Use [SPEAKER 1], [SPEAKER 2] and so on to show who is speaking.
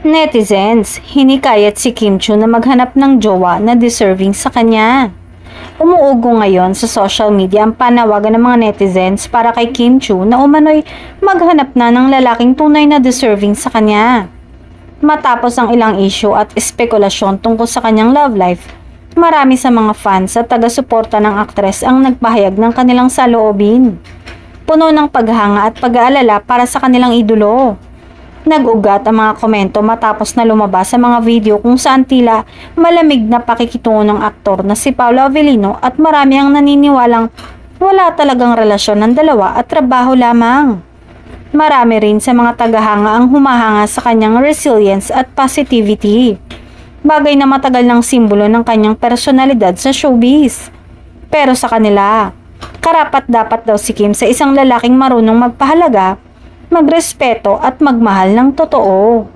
[SPEAKER 1] Netizens, hinikayat si Kim Chiu na maghanap ng jowa na deserving sa kanya. Umuugo ngayon sa social media ang panawagan ng mga netizens para kay Kim Chiu na umano'y maghanap na ng lalaking tunay na deserving sa kanya. Matapos ang ilang issue at espekulasyon tungkol sa kanyang love life, marami sa mga fans at taga-suporta ng aktres ang nagpahayag ng kanilang saloobin. Puno ng paghanga at pag-aalala para sa kanilang idolo. Nag-ugat ang mga komento matapos na lumabas sa mga video kung saan tila malamig na pakikitungo ng aktor na si Paolo Avellino at marami ang naniniwalang wala talagang relasyon ng dalawa at trabaho lamang. Marami rin sa mga tagahanga ang humahanga sa kanyang resilience at positivity, bagay na matagal ng simbolo ng kanyang personalidad sa showbiz. Pero sa kanila, karapat-dapat daw si Kim sa isang lalaking marunong magpahalaga, magrespeto at magmahal ng totoo.